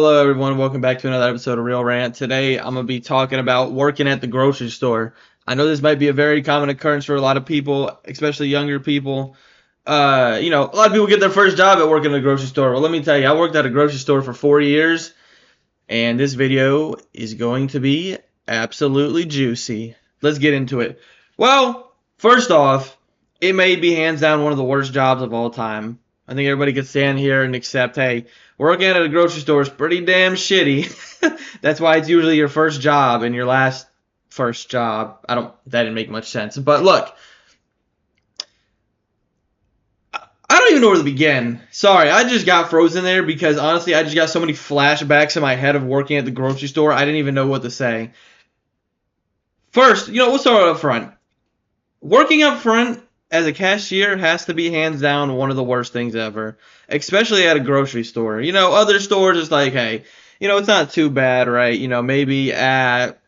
Hello everyone, welcome back to another episode of Real Rant. Today I'm going to be talking about working at the grocery store. I know this might be a very common occurrence for a lot of people, especially younger people. A lot of people get their first job at working at a grocery store. Well, let me tell you, I worked at a grocery store for 4 years, and this video is going to be absolutely juicy. Let's get into it. Well, first off, it may be hands down one of the worst jobs of all time. I think everybody could stand here and accept, hey, working at a grocery store is pretty damn shitty. That's why it's usually your first job and your last first job. That didn't make much sense. But look, I don't even know where to begin. Sorry, I just got frozen there because honestly, I just got so many flashbacks in my head of working at the grocery store, I didn't even know what to say. First, we'll start up front. Working up front as a cashier has to be hands down one of the worst things ever, especially at a grocery store. Other stores it's like, hey, it's not too bad, right? Maybe at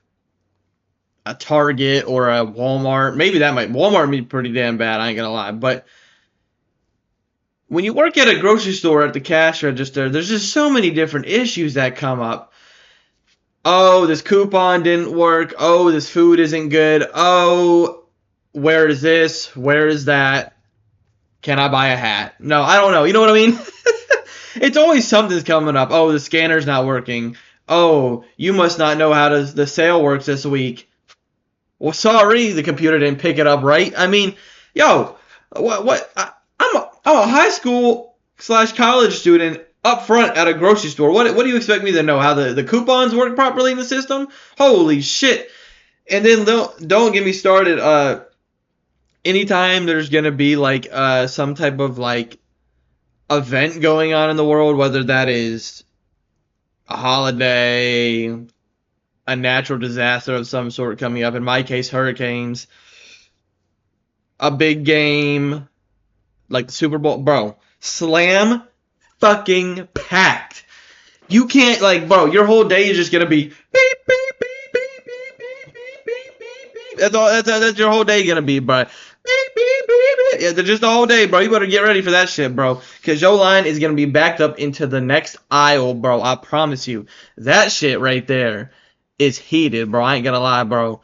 a Target or a Walmart, Walmart be pretty damn bad, I ain't gonna lie. But when you work at a grocery store at the cash register, there's just so many different issues that come up. Oh, this coupon didn't work. Oh, this food isn't good. Oh, where is this? Where is that? Can I buy a hat? No, I don't know. You know what I mean? It's always something's coming up. Oh, the scanner's not working. Oh, you must not know how the sale works this week. Well, sorry, the computer didn't pick it up right. I mean, what? I'm a high school / college student up front at a grocery store. What do you expect me to know? How the coupons work properly in the system? Holy shit! And then don't get me started. Anytime there's gonna be like some type of like event going on in the world, whether that is a holiday, a natural disaster of some sort coming up, in my case hurricanes, a big game like the Super Bowl, bro, slam fucking packed. You can't, like, bro, your whole day is just gonna be beep beep beep beep beep beep beep beep beep. That's your whole day gonna be, bro. Beep beep beep beep. Yeah, just the whole day, bro. You better get ready for that shit, bro, because your line is gonna be backed up into the next aisle, bro. I promise you, that shit right there is heated, bro. I ain't gonna lie, bro.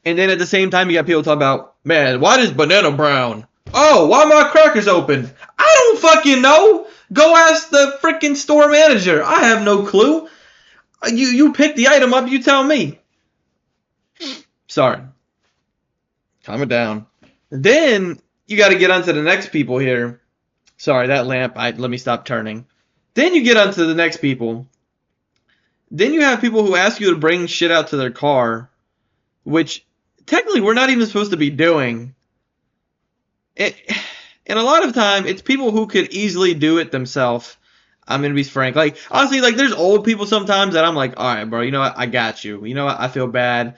And then at the same time, you got people talking about, man, why is banana brown? Oh, why are my crackers open? I don't fucking know. Go ask the freaking store manager. I have no clue. You pick the item up, you tell me. Sorry. Calm it down. Then you got to get onto the next people here. Sorry, that lamp, let me stop turning. Then you get onto the next people. Then you have people who ask you to bring shit out to their car, which technically we're not even supposed to be doing. And a lot of time, it's people who could easily do it themselves. I'm going to be frank. Like, honestly, like, there's old people sometimes that I'm like, all right, bro, you know what? I got you. You know what? I feel bad.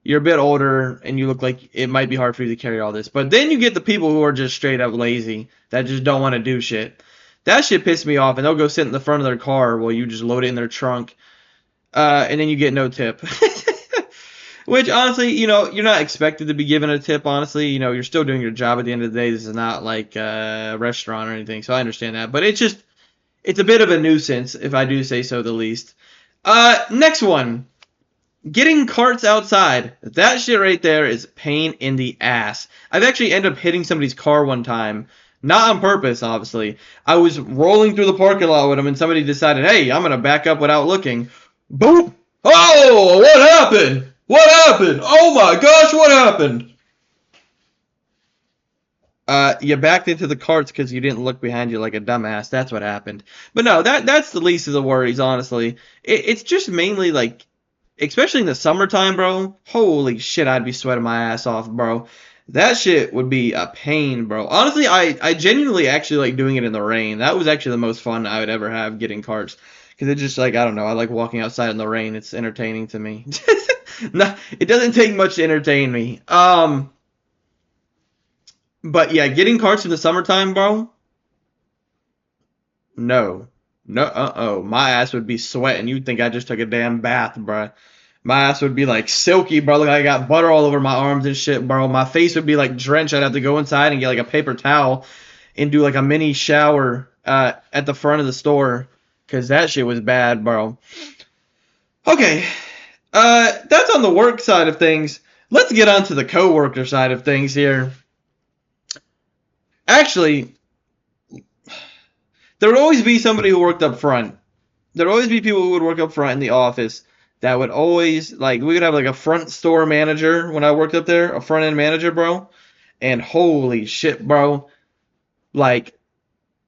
You're a bit older, and you look like it might be hard for you to carry all this. But then you get the people who are just straight up lazy, that just don't want to do shit. That shit pisses me off, and they'll go sit in the front of their car while you just load it in their trunk, and then you get no tip. Which, honestly, you're not expected to be given a tip, honestly. You're still doing your job at the end of the day. This is not like a restaurant or anything, so I understand that. But it's a bit of a nuisance, if I do say so the least. Next one. Getting carts outside. That shit right there is pain in the ass. I've actually ended up hitting somebody's car one time. Not on purpose, obviously. I was rolling through the parking lot with them, and somebody decided, hey, I'm going to back up without looking. Boom! Oh, what happened? What happened? Oh my gosh, what happened? You backed into the carts because you didn't look behind you like a dumbass. That's what happened. But no, that's the least of the worries, honestly. It's just mainly like, especially in the summertime, bro. Holy shit, I'd be sweating my ass off, bro. That shit would be a pain, bro. Honestly, I genuinely actually like doing it in the rain. That was actually the most fun I would ever have, getting carts. Because it's just like, I don't know, I like walking outside in the rain. It's entertaining to me. No, it doesn't take much to entertain me. But yeah, getting carts in the summertime, bro. No. My ass would be sweating. You'd think I just took a damn bath, bro. My ass would be like silky, bro. Like I got butter all over my arms and shit, bro. My face would be like drenched. I'd have to go inside and get like a paper towel and do like a mini shower at the front of the store. because that shit was bad, bro. Okay, that's on the work side of things. Let's get on to the coworker side of things here. Actually, there would always be somebody who worked up front. There would always be people who would work up front in the office that would always, like, we would have like a front store manager when I worked up there, a front end manager, bro. And holy shit, bro. Like,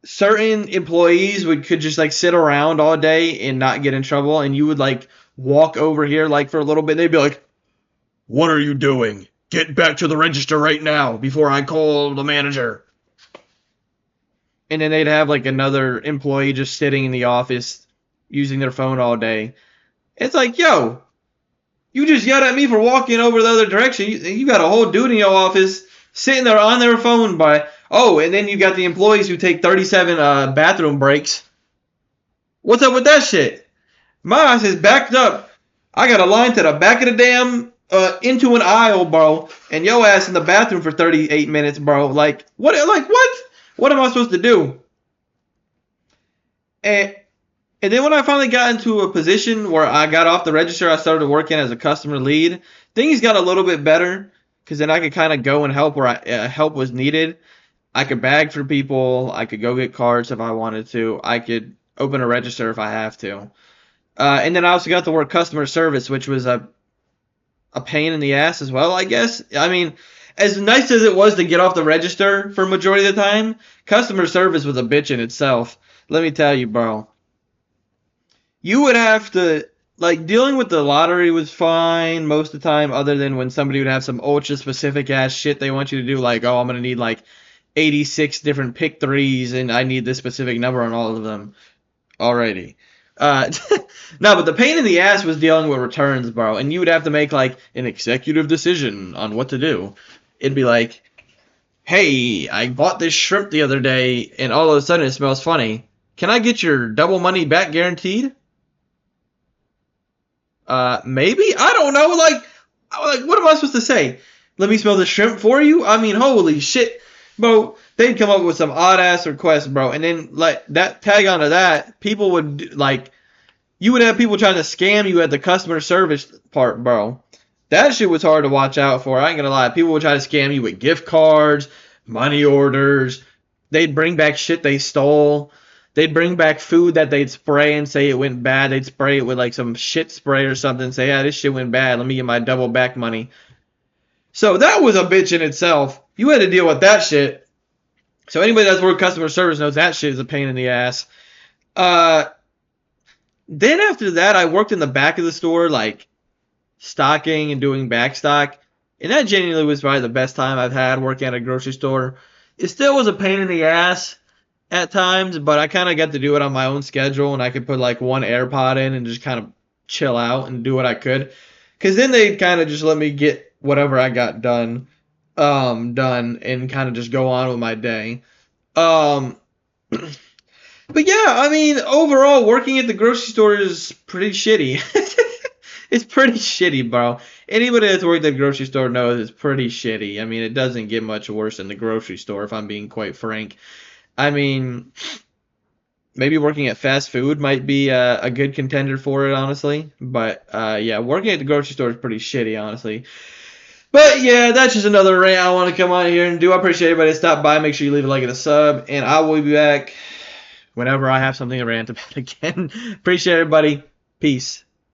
certain employees could just like sit around all day and not get in trouble, and you would like walk over here like for a little bit, and they'd be like, "What are you doing? Get back to the register right now before I call the manager." And then they'd have like another employee just sitting in the office using their phone all day. It's like, yo, you just yelled at me for walking over the other direction. You got a whole dude in your office sitting there on their phone and then you got the employees who take 37 bathroom breaks. What's up with that shit? My ass is backed up. I got a line to the back of the damn into an aisle, bro, and your ass in the bathroom for 38 minutes, bro. Like what? What am I supposed to do? And then when I finally got into a position where I got off the register, I started working as a customer lead. Things got a little bit better because then I could kind of go and help where help was needed. I could bag for people. I could go get cards if I wanted to. I could open a register if I have to. And then I also got to work customer service, which was a pain in the ass as well, I guess. I mean, as nice as it was to get off the register for majority of the time, customer service was a bitch in itself. Let me tell you, bro. You would have to, like, dealing with the lottery was fine most of the time, other than when somebody would have some ultra specific ass shit they want you to do, like, oh, I'm going to need, like, 86 different pick threes, and I need this specific number on all of them. Alrighty. No, but the pain in the ass was dealing with returns, bro, and you would have to make, like, an executive decision on what to do. It'd be like, hey, I bought this shrimp the other day, and all of a sudden it smells funny. Can I get your double money back guaranteed? Maybe? I don't know. Like, what am I supposed to say? Let me smell the shrimp for you? I mean, holy shit. Bro, they'd come up with some odd-ass requests, bro. And then, like, that tag onto that, people would, like, you would have people trying to scam you at the customer service part, bro. That shit was hard to watch out for. I ain't gonna lie. People would try to scam you with gift cards, money orders. They'd bring back shit they stole. They'd bring back food that they'd spray and say it went bad. They'd spray it with like some shit spray or something. Say, yeah, this shit went bad. Let me get my double back money. So that was a bitch in itself. You had to deal with that shit. So anybody that's worked customer service knows that shit is a pain in the ass. Then after that, I worked in the back of the store, like stocking and doing back stock. And that genuinely was probably the best time I've had working at a grocery store. It still was a pain in the ass at times, but I kind of got to do it on my own schedule, and I could put like one AirPod in and just kind of chill out and do what I could. Because then they'd kind of just let me get whatever I got done and kind of just go on with my day. But yeah, I mean, overall, working at the grocery store is pretty shitty. It's pretty shitty, bro. Anybody that's worked at a grocery store knows it's pretty shitty. I mean, it doesn't get much worse than the grocery store, if I'm being quite frank. I mean, maybe working at fast food might be a good contender for it, honestly. But, yeah, working at the grocery store is pretty shitty, honestly. But, yeah, that's just another rant I want to come on here and do. I appreciate everybody that stopped by. Make sure you leave a like and a sub. And I will be back whenever I have something to rant about again. Appreciate everybody. Peace.